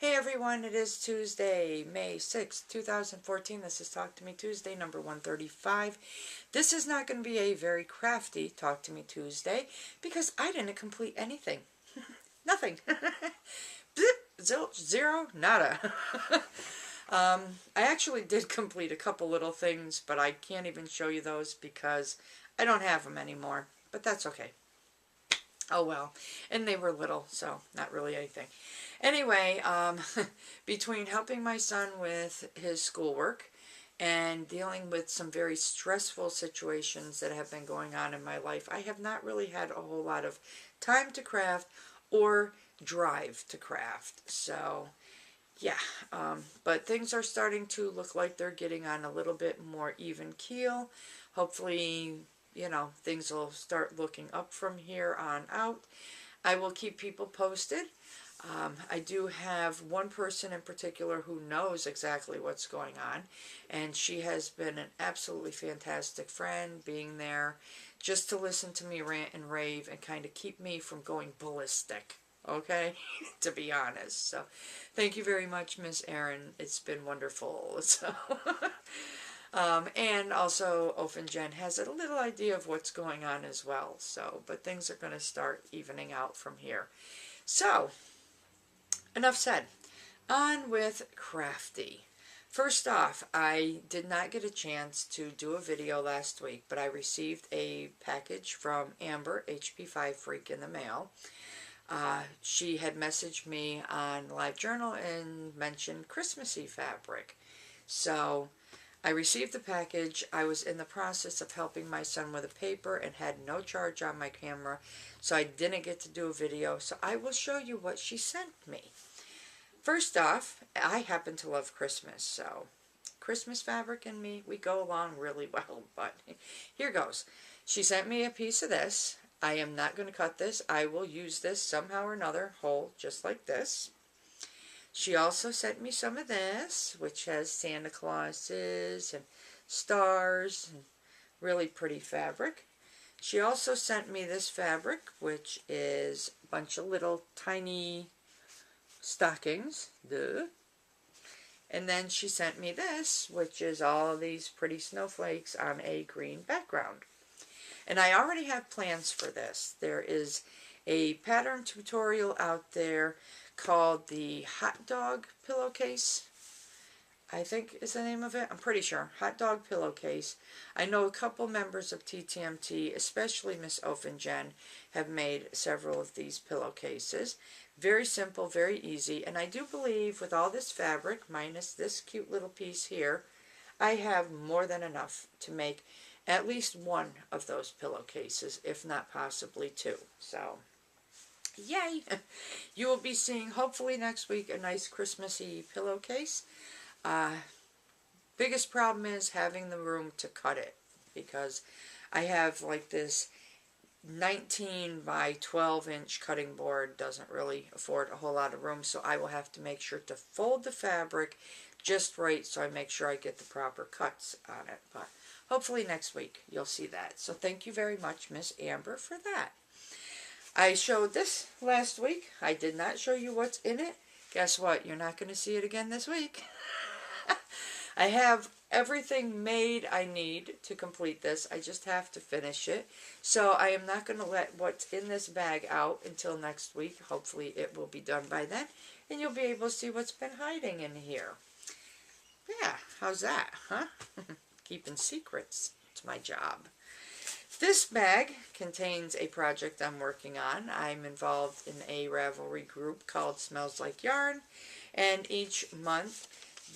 Hey everyone, it is Tuesday, May 6th, 2014. This is Talk to Me Tuesday, number 135. This is not going to be a very crafty Talk to Me Tuesday because I didn't complete anything. Nothing. Zero, nada. I actually did complete a couple little things, but I can't even show you those because I don't have them anymore. But that's okay. Oh well, and they were little, so not really anything. Anyway, between helping my son with his schoolwork and dealing with some very stressful situations that have been going on in my life, I have not really had a whole lot of time to craft or drive to craft. So, yeah, but things are starting to look like they're getting on a little bit more even keel. Hopefully, you know, things will start looking up from here on out. I will keep people posted. I do have one person in particular who knows exactly what's going on, and she has been an absolutely fantastic friend, being there just to listen to me rant and rave and kind of keep me from going ballistic, okay, to be honest. So thank you very much, Miss Erin. It's been wonderful. So and also Ofen Jen has a little idea of what's going on as well. So, but things are going to start evening out from here. So, enough said. On with Crafty. First off, I did not get a chance to do a video last week, but I received a package from Amber, HP5 Freak, in the mail. She had messaged me on LiveJournal and mentioned Christmassy fabric. So I received the package. I was in the process of helping my son with a paper and had no charge on my camera, so I didn't get to do a video. So I will show you what she sent me. First off, I happen to love Christmas, so Christmas fabric and me, we go along really well, but here goes. She sent me a piece of this. I am not going to cut this. I will use this somehow or another, whole, just like this. She also sent me some of this, which has Santa Clauses and stars and really pretty fabric. She also sent me this fabric, which is a bunch of little tiny stockings. Duh. And then she sent me this, which is all of these pretty snowflakes on a green background. And I already have plans for this. There is a pattern tutorial out there called the Hot Dog Pillowcase, I think is the name of it. I'm pretty sure. Hot Dog Pillowcase. I know a couple members of TTMT, especially Miss Ofen Jen, have made several of these pillowcases. Very simple, very easy. And I do believe with all this fabric, minus this cute little piece here, I have more than enough to make at least one of those pillowcases, if not possibly two. So, yay! You will be seeing, hopefully next week, a nice Christmassy pillowcase. Biggest problem is having the room to cut it, because I have like this 19 by 12 inch cutting board, doesn't really afford a whole lot of room, so I will have to make sure to fold the fabric just right so I make sure I get the proper cuts on it. But hopefully next week you'll see that. So thank you very much, Miss Amber, for that. I showed this last week. I did not show you what's in it. Guess what? You're not going to see it again this week. I have everything made I need to complete this. I just have to finish it. So I am not going to let what's in this bag out until next week. Hopefully it will be done by then. And you'll be able to see what's been hiding in here. Yeah, how's that, huh? Keeping secrets. It's my job. This bag contains a project I'm working on. I'm involved in a Ravelry group called Smells Like Yarn. And each month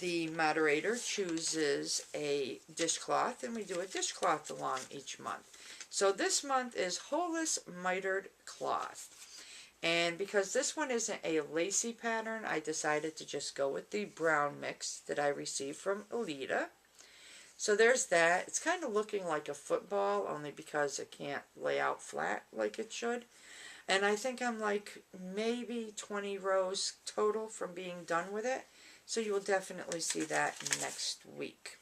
the moderator chooses a dishcloth, and we do a dishcloth along each month. So this month is Holeless Mitered Cloth. And because this one isn't a lacy pattern, I decided to just go with the brown mix that I received from Alita. So there's that. It's kind of looking like a football, only because it can't lay out flat like it should. And I think I'm like maybe 20 rows total from being done with it. So you will definitely see that next week.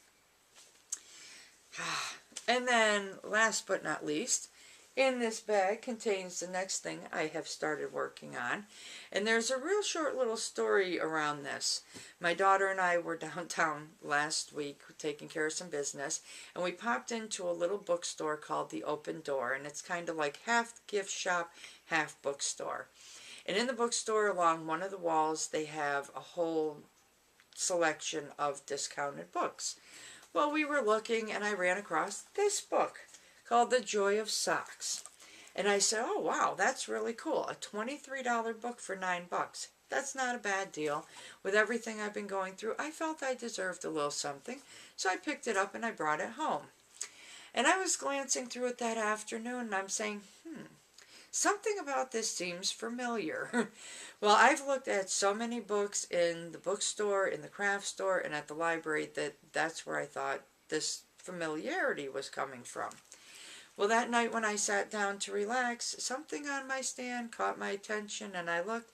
And then, last but not least, in this bag contains the next thing I have started working on. And there's a real short little story around this. My daughter and I were downtown last week taking care of some business, and we popped into a little bookstore called The Open Door, and it's kind of like half gift shop, half bookstore. And in the bookstore, along one of the walls, they have a whole selection of discounted books. Well, we were looking, and I ran across this book called The Joy of Socks. And I said, oh, wow, that's really cool. A $23 book for $9. That's not a bad deal. With everything I've been going through, I felt I deserved a little something. So I picked it up and I brought it home. And I was glancing through it that afternoon, and I'm saying, something about this seems familiar. Well, I've looked at so many books in the bookstore, in the craft store, and at the library that's where I thought this familiarity was coming from. Well, that night when I sat down to relax, something on my stand caught my attention, and I looked.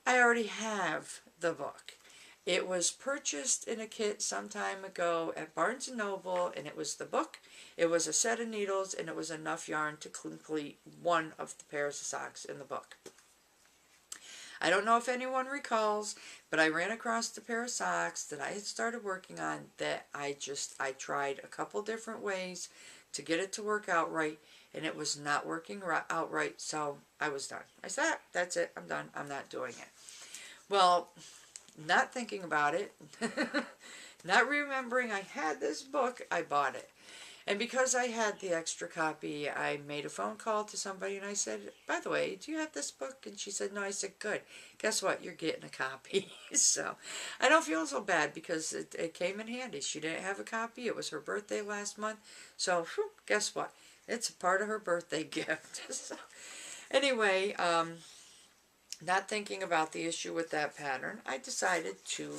I already have the book. It was purchased in a kit some time ago at Barnes & Noble, and it was the book, it was a set of needles, and it was enough yarn to complete one of the pairs of socks in the book. I don't know if anyone recalls, but I ran across the pair of socks that I had started working on that I tried a couple different ways to get it to work out right, and it was not working out right, so I was done. I said, that's it, I'm done, I'm not doing it. Well, not thinking about it, not remembering I had this book, I bought it. And because I had the extra copy, I made a phone call to somebody and I said, by the way, do you have this book? And she said, no. I said, good. Guess what? You're getting a copy. So I don't feel so bad because it came in handy. She didn't have a copy. It was her birthday last month. So guess what? It's a part of her birthday gift. So anyway, not thinking about the issue with that pattern, I decided to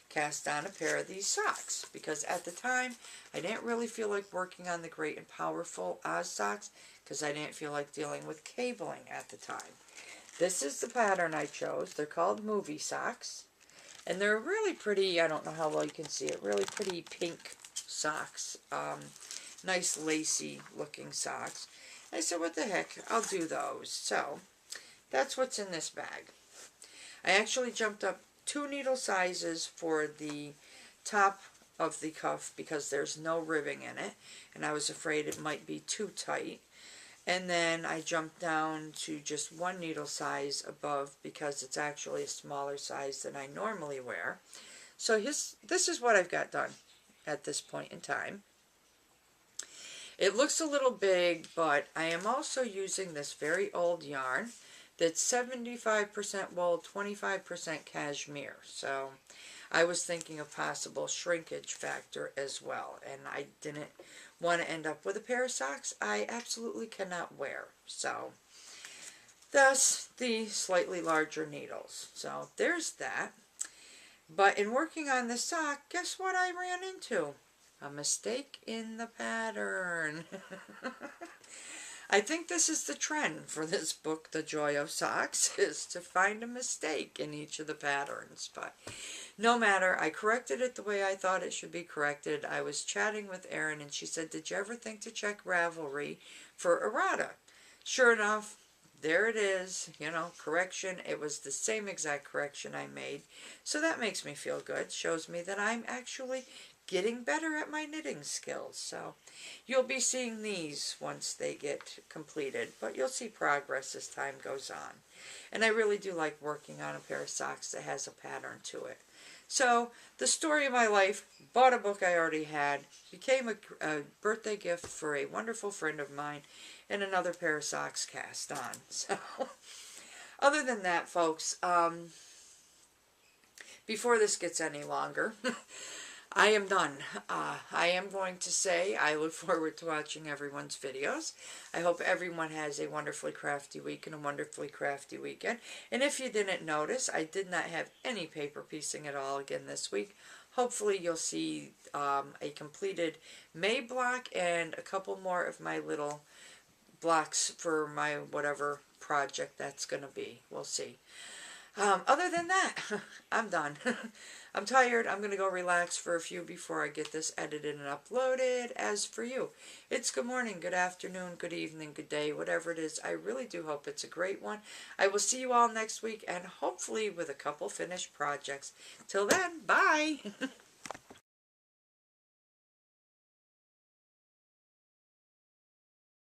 cast on a pair of these socks because at the time I didn't really feel like working on the Great and Powerful Oz socks because I didn't feel like dealing with cabling at the time. This is the pattern I chose. They're called movie socks, and they're really pretty. I don't know how well you can see it. Really pretty pink socks. Nice lacy looking socks. I said, what the heck, I'll do those. So that's what's in this bag. I actually jumped up 2 needle sizes for the top of the cuff because there's no ribbing in it, and I was afraid it might be too tight. And then I jumped down to just 1 needle size above because it's actually a smaller size than I normally wear. So this is what I've got done at this point in time. It looks a little big, but I am also using this very old yarn that's 75% wool, 25% cashmere. So I was thinking of possible shrinkage factor as well, and I didn't want to end up with a pair of socks I absolutely cannot wear. So thus the slightly larger needles. So there's that. But in working on this sock, guess what I ran into? A mistake in the pattern. I think this is the trend for this book, The Joy of Socks, is to find a mistake in each of the patterns. But no matter, I corrected it the way I thought it should be corrected. I was chatting with Erin and she said, did you ever think to check Ravelry for errata? Sure enough, there it is, correction. It was the same exact correction I made. So that makes me feel good. Shows me that I'm actually getting better at my knitting skills. So you'll be seeing these once they get completed, but you'll see progress as time goes on. And I really do like working on a pair of socks that has a pattern to it. So the story of my life, bought a book I already had, became a birthday gift for a wonderful friend of mine, and another pair of socks cast on. So other than that, folks, before this gets any longer, I am done. I am going to say I look forward to watching everyone's videos. I hope everyone has a wonderfully crafty week and a wonderfully crafty weekend. And if you didn't notice, I did not have any paper piecing at all again this week. Hopefully you'll see a completed May block and a couple more of my little blocks for my whatever project that's going to be. We'll see. Other than that, I'm done. I'm tired. I'm going to go relax for a few before I get this edited and uploaded. As for you, it's good morning, good afternoon, good evening, good day, whatever it is. I really do hope it's a great one. I will see you all next week and hopefully with a couple finished projects. Till then, bye.